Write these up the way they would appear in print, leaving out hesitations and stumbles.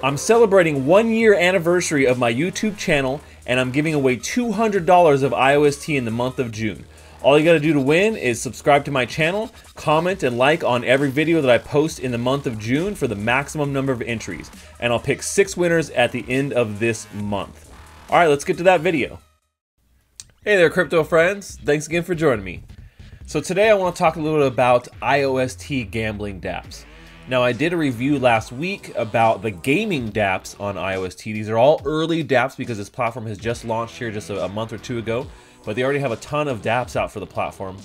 I'm celebrating 1 year anniversary of my YouTube channel, and I'm giving away $200 of IOST in the month of June. All you gotta do to win is subscribe to my channel, comment and like on every video that I post in the month of June for the maximum number of entries. And I'll pick 6 winners at the end of this month. Alright, let's get to that video. Hey there, crypto friends. Thanks again for joining me. So today I want to talk a little bit about IOST gambling dApps. Now, I did a review last week about the gaming dApps on IOST. These are all early dApps because this platform has just launched here just a month or two ago, but they already have a ton of dApps out for the platform.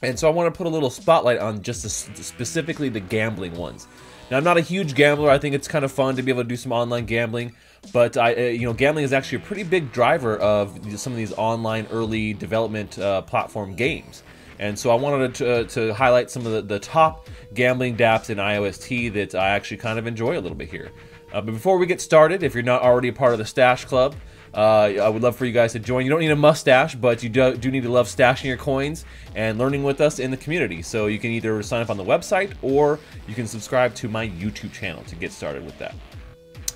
And so I want to put a little spotlight on just specifically the gambling ones. Now, I'm not a huge gambler. I think it's kind of fun to be able to do some online gambling, but gambling is actually a pretty big driver of some of these online early development platform games. And so I wanted to highlight some of the top gambling dApps in IOST that I actually kind of enjoy a little bit here. But before we get started, if you're not already a part of the Stash Club, I would love for you guys to join. You don't need a mustache, but you do need to love stashing your coins and learning with us in the community. So you can either sign up on the website or you can subscribe to my YouTube channel to get started with that.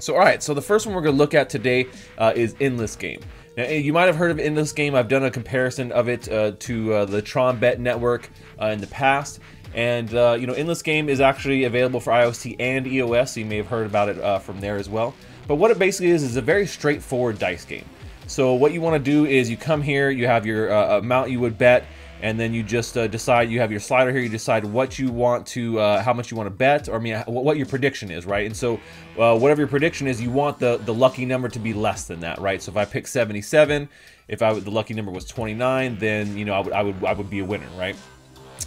So alright, so the first one we're going to look at today is Endless Game. Now, you might have heard of Endless Game. I've done a comparison of it to the TronBet network in the past. And, Endless Game is actually available for iOS and EOS, so you may have heard about it from there as well. But what it basically is a very straightforward dice game. So what you want to do is you come here, you have your amount you would bet, and then you just decide, you have your slider here, you decide what you want to, how much you want to bet, or I mean, what your prediction is, right? And so whatever your prediction is, you want the lucky number to be less than that, right? So if I pick 77, if the lucky number was 29, then, I would be a winner, right?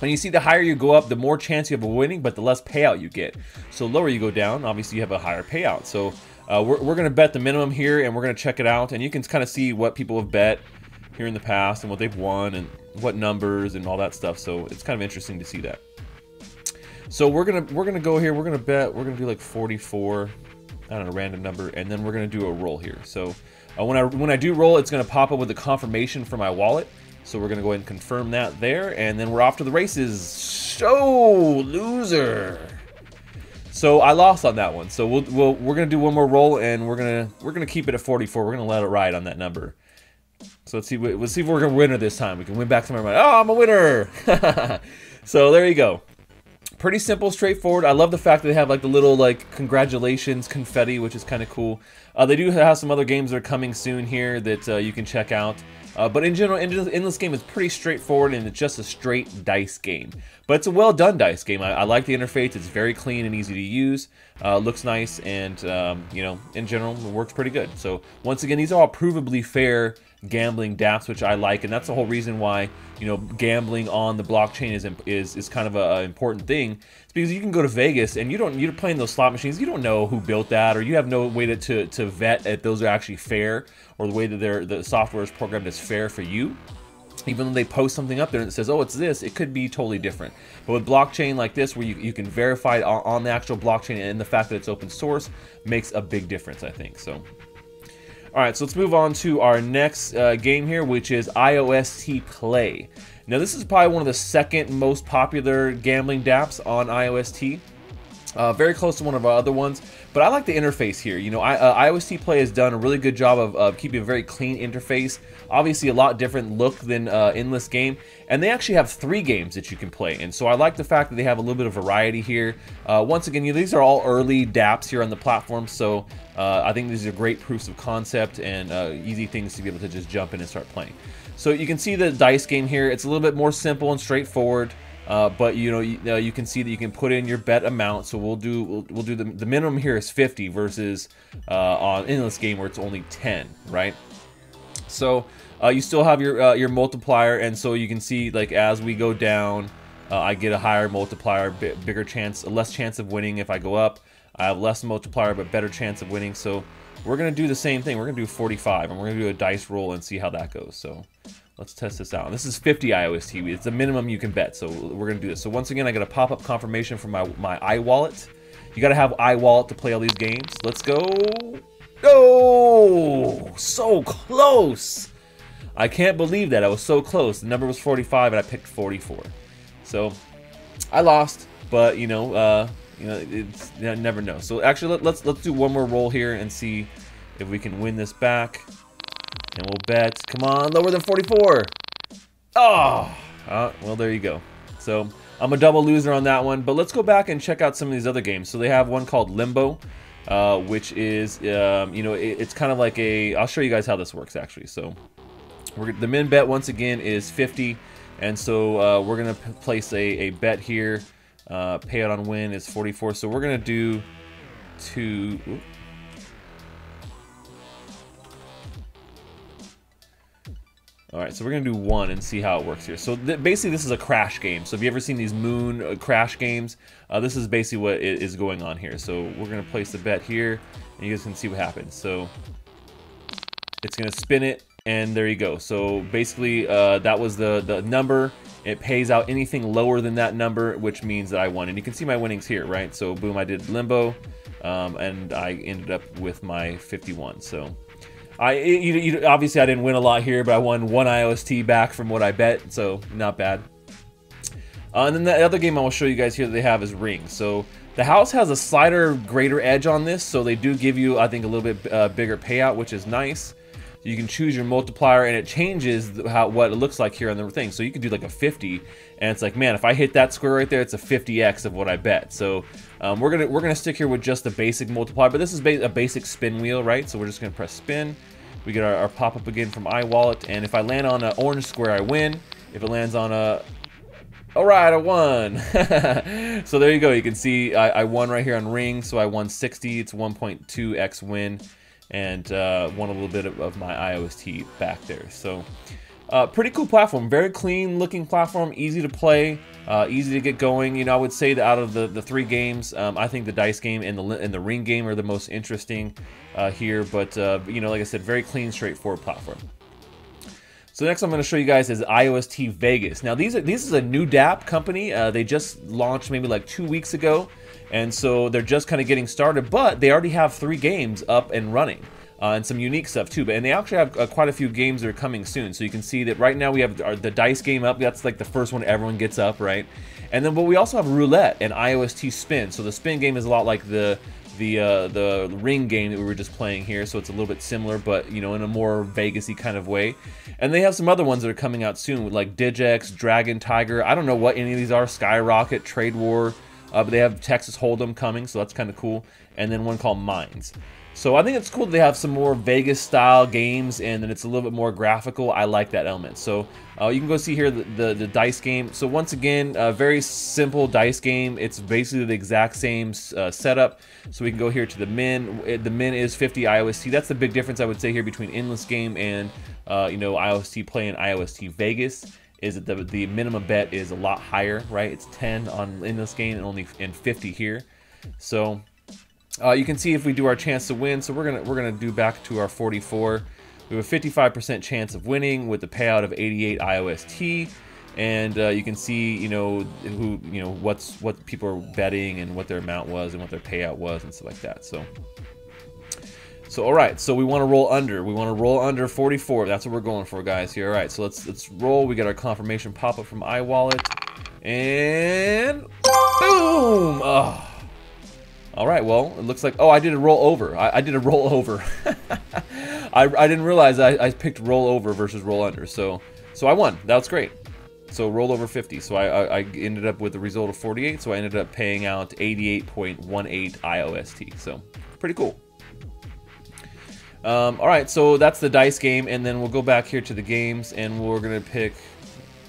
And you see the higher you go up, the more chance you have of winning, but the less payout you get. So the lower you go down, obviously you have a higher payout. So we're going to bet the minimum here, and we're going to check it out, and you can kind of see what people have bet here in the past and what they've won and what numbers and all that stuff. So it's kind of interesting to see that. So we're gonna go here. We're gonna do like 44, I don't know, random number, and then we're gonna do a roll here. So when I do roll, it's gonna pop up with a confirmation for my wallet. So we're gonna go ahead and confirm that there, and then we're off to the races. So loser. So I lost on that one. So we're gonna do one more roll, and we're gonna keep it at 44. We're gonna let it ride on that number. So let's see if we're gonna win this time. We can win back some of our money. Oh, I'm a winner! So there you go. Pretty simple, straightforward. I love the fact that they have like the little like congratulations confetti, which is kind of cool. They do have some other games that are coming soon here that you can check out. But in general, Endless Game is pretty straightforward, and it's just a straight dice game. But it's a well-done dice game. I like the interface. It's very clean and easy to use. Looks nice, and in general, it works pretty good. So once again, these are all provably fair gambling dApps, which I like, and that's the whole reason why gambling on the blockchain is kind of an important thing. It's because you can go to Vegas and you're playing those slot machines. You don't know who built that, or you have no way to vet if those are actually fair, or the way that the software is programmed is fair for you. Even though they post something up there and it says, oh, it's this, it could be totally different. But with blockchain like this, where you can verify it on the actual blockchain, and the fact that it's open source makes a big difference, I think. So. Alright, so let's move on to our next game here, which is IOST Play. Now, this is probably one of the second most popular gambling dApps on IOST. Very close to one of our other ones, but I like the interface here. IOST Play has done a really good job of keeping a very clean interface. Obviously, a lot different look than Endless Game, and they actually have 3 games that you can play. And so I like the fact that they have a little bit of variety here. Once again, these are all early dApps here on the platform, so I think these are great proofs of concept and easy things to be able to just jump in and start playing. So you can see the dice game here. It's a little bit more simple and straightforward. But you can see that you can put in your bet amount. So we'll do the minimum here is 50 versus on Endless Game where it's only 10, right? So you still have your multiplier, and so you can see like as we go down, I get a higher multiplier, bigger chance, less chance of winning. If I go up, I have less multiplier but better chance of winning. So we're gonna do the same thing. We're gonna do 45, and we're gonna do a dice roll and see how that goes. So. Let's test this out. This is 50 IOST. It's the minimum you can bet, so we're going to do this. So once again, I got a pop-up confirmation from my iWallet. You got to have iWallet to play all these games. Let's go. Oh, so close. I can't believe that. I was so close. The number was 45, and I picked 44. So I lost, but, You know, you never know. So actually, let's do one more roll here and see if we can win this back. And we'll bet. Come on, lower than 44. Oh, well, there you go. So I'm a double loser on that one. But let's go back and check out some of these other games. So they have one called Limbo, which is, you know, it's kind of like a. I'll show you guys how this works actually. So the min bet once again is 50, and so we're gonna place a bet here. Payout on win is 44, so we're gonna do two. All right, so we're gonna do one and see how it works here. So basically, this is a crash game. So have you ever seen these moon crash games? This is basically what is going on here. So we're gonna place the bet here, and you guys can see what happens. So it's gonna spin it, and there you go. So basically, that was the number. It pays out anything lower than that number, which means that I won. And you can see my winnings here, right? So boom, I did Limbo, and I ended up with my 51. So obviously I didn't win a lot here, but I won 1 IOST back from what I bet, so not bad. And then the other game I will show you guys here that they have is Ring. So the house has a slighter greater edge on this, so they do give you, I think, a little bit bigger payout, which is nice. You can choose your multiplier, and it changes what it looks like here on the thing. So you can do like a 50, and it's like, man, if I hit that square right there, it's a 50x of what I bet. So we're gonna stick here with just the basic multiplier, but this is a basic spin wheel, right? So we're just gonna press spin. We get our pop-up again from iWallet, and if I land on an orange square, I win. If it lands on a, all right, I won. So there you go. You can see I won right here on Ring, so I won 60. It's 1.2x win. And won a little bit of my IOST back there. So pretty cool platform, very clean looking platform, easy to play, easy to get going. You know, I would say that out of the 3 games, I think the dice game and the Ring game are the most interesting here. But you know, like I said, very clean, straightforward platform. So next I'm going to show you guys is IOST Vegas. Now this is a new DApp company. They just launched maybe like 2 weeks ago. And so they're just kind of getting started, but they already have 3 games up and running, and some unique stuff too. And they actually have quite a few games that are coming soon. So you can see that right now we have the dice game up. That's like the first one everyone gets up, right? And then, but we also have roulette and IOST spin. So the spin game is a lot like the Ring game that we were just playing here. So it's a little bit similar, but you know, in a more Vegas-y kind of way. And they have some other ones that are coming out soon, with like Digex, Dragon, Tiger. I don't know what any of these are. Skyrocket, Trade War. But they have Texas Hold'em coming, so that's kind of cool. And then one called Mines. So I think it's cool that they have some more Vegas-style games, and then it's a little bit more graphical. I like that element. So you can go see here the dice game. So once again, a very simple dice game. It's basically the exact same setup. So we can go here to the min. The min is 50 IOST. That's the big difference, I would say, here between Endless Game and you know, IOST Play and IOST Vegas. Is that the minimum bet is a lot higher, right? It's 10 in this game and only 50 here. So you can see if we do our chance to win. So we're gonna do back to our 44. We have a 55% chance of winning with the payout of 88 IOST, and you can see, you know, what people are betting and what their amount was and what their payout was and stuff like that. So all right, so we want to roll under. We want to roll under 44. That's what we're going for, guys. Here, all right. So let's roll. We get our confirmation pop-up from iWallet, and boom! Oh. All right. Well, it looks like, oh, I did a roll over. I did a roll over. I didn't realize I picked roll over versus roll under. So I won. That's great. So roll over 50. So I ended up with a result of 48. So I ended up paying out 88.18 IOST. So pretty cool. All right, so that's the dice game, and then we'll go back here to the games, and we're gonna pick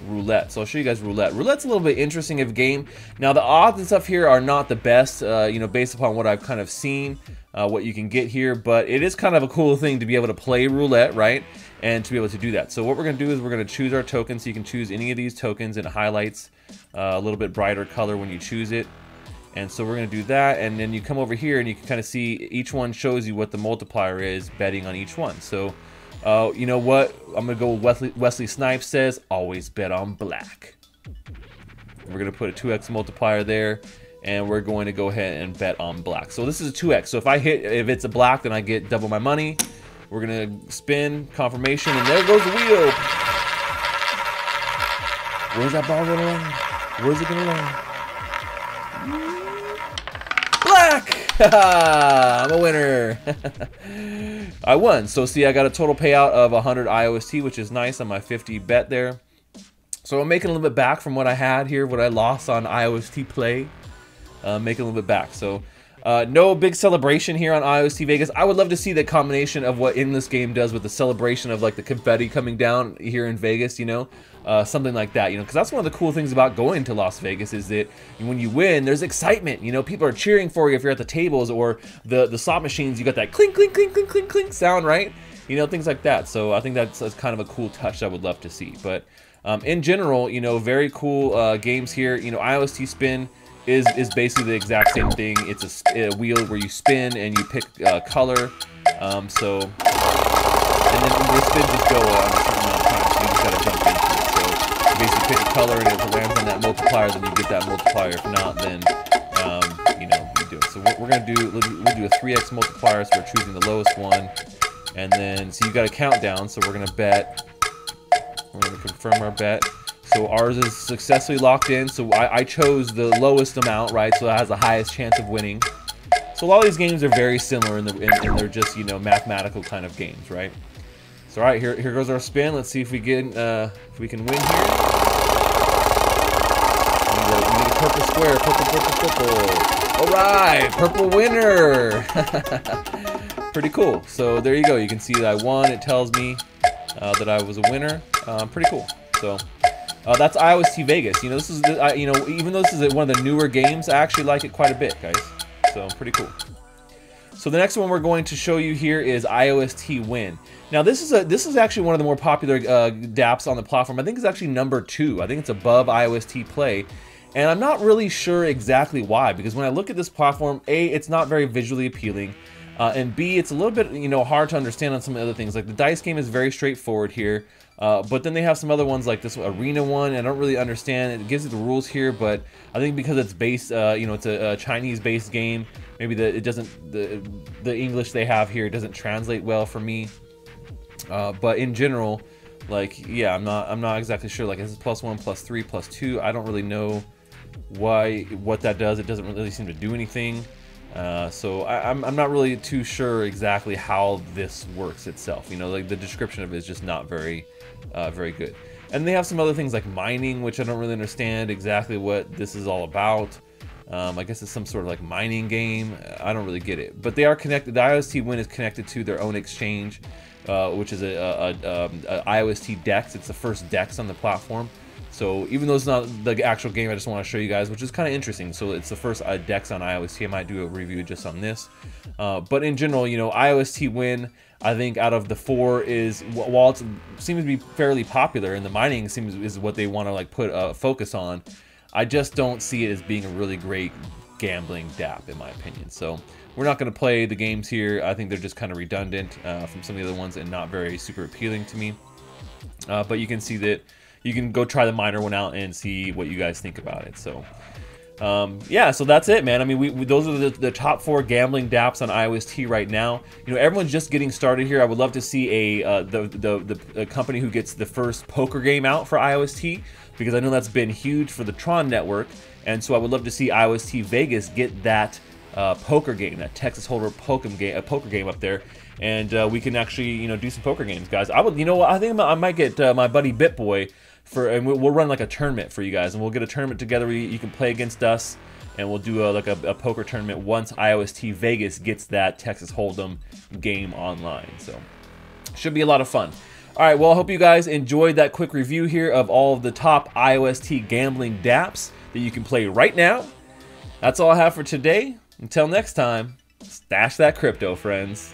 roulette. So I'll show you guys roulette. Roulette's a little bit interesting of a game. Now the odds and stuff here are not the best, you know, based upon what I've kind of seen, what you can get here, but it is kind of a cool thing to be able to play roulette, right? And to be able to do that. So what we're gonna do is we're gonna choose our token. So you can choose any of these tokens, and it highlights a little bit brighter color when you choose it. And so we're going to do that, and then you come over here and you can kind of see each one shows you what the multiplier is betting on each one. So you know what, I'm going to go with Wesley Snipes says, always bet on black. We're going to put a 2x multiplier there, and we're going to go ahead and bet on black. So this is a 2x, so if it's a black, then I get double my money. We're going to spin, confirmation, and there goes the wheel. Where's that ball going to land? Where's it going to land? back! I'm a winner. I won. So see, I got a total payout of 100 IOST, which is nice on my 50 bet there. So I'm making a little bit back from what I had here, what I lost on IOST play. Making a little bit back. So no big celebration here on IOST Vegas. I would love to see the combination of what in this game does with the celebration of like the confetti coming down here in Vegas, you know, something like that, you know, because that's one of the cool things about going to Las Vegas is that when you win, there's excitement, you know, people are cheering for you if you're at the tables or the slot machines, you got that clink, clink, clink, clink, clink, clink sound, right? You know, things like that. So I think that's kind of a cool touch I would love to see. But in general, you know, very cool games here. You know, IOST Spin is basically the exact same thing. It's a wheel where you spin and you pick color. And then the spin just go on a certain amount of time, so you just gotta jump into it. So you basically pick a color, and if it lands on that multiplier, then you get that multiplier. If not, then you know, you do it. So what we're gonna do, we'll do a 3x multiplier, so we're choosing the lowest one, and then so you got a countdown. So we're gonna bet. We're gonna confirm our bet. So ours is successfully locked in. So I chose the lowest amount, right? So it has the highest chance of winning. So a lot of these games are very similar, and they're just, you know, mathematical kind of games, right? So all right, here goes our spin. Let's see if we can win here. We need a purple square, purple. All right, purple winner. Pretty cool. So there you go. You can see that I won. It tells me that I was a winner. Pretty cool. So. That's IOST Vegas. You know, this is you know, even though this is one of the newer games, I actually like it quite a bit, guys. So pretty cool. So the next one we're going to show you here is IOST Win. Now this is actually one of the more popular dApps on the platform. I think it's actually number 2. I think it's above IOST Play, and I'm not really sure exactly why. Because when I look at this platform, A, it's not very visually appealing, and B, it's a little bit, you know, hard to understand on some other things. Like the dice game is very straightforward here. But then they have some other ones like this arena one. I don't really understand. It gives you the rules here, but I think because it's based, you know, it's a Chinese-based game. Maybe the English they have here doesn't translate well for me. But in general, like, yeah, I'm not exactly sure. Like, this is +1, +3, +2. I don't really know what that does. It doesn't really seem to do anything. So I'm not really too sure exactly how this works itself. You know, like the description of it is just not very good. And they have some other things like mining, which I don't really understand exactly what this is all about. I guess it's some sort of like mining game. I don't really get it. But they are connected. The IOST Win is connected to their own exchange, which is a IOST Dex. It's the first Dex on the platform. So even though it's not the actual game, I just want to show you guys, which is kind of interesting. So it's the first Dex on IOST. I might do a review just on this. But in general, you know, IOST Win, I think out of the 4 is, while it seems to be fairly popular, and the mining is what they want to like put a focus on, I just don't see it as being a really great gambling dApp in my opinion. So we're not going to play the games here. I think they're just kind of redundant from some of the other ones and not very super appealing to me. But you can see that you can go try the miner one out and see what you guys think about it. So yeah, so that's it, man. I mean, those are the top 4 gambling dApps on IOST right now. You know, everyone's just getting started here. I would love to see the company who gets the first poker game out for IOST, because I know that's been huge for the Tron network, and so I would love to see IOST Vegas get that poker game, that Texas Hold'em poker game up there, and we can actually, you know, do some poker games, guys. You know what? I think I might get my buddy BitBoy and we'll run like a tournament for you guys, and we'll get a tournament together where you can play against us, and we'll do like a poker tournament once IOST Vegas gets that Texas Hold'em game online. So should be a lot of fun. All right, well, I hope you guys enjoyed that quick review here of all of the top IOST gambling dApps that you can play right now. That's all I have for today. Until next time, stash that crypto, friends.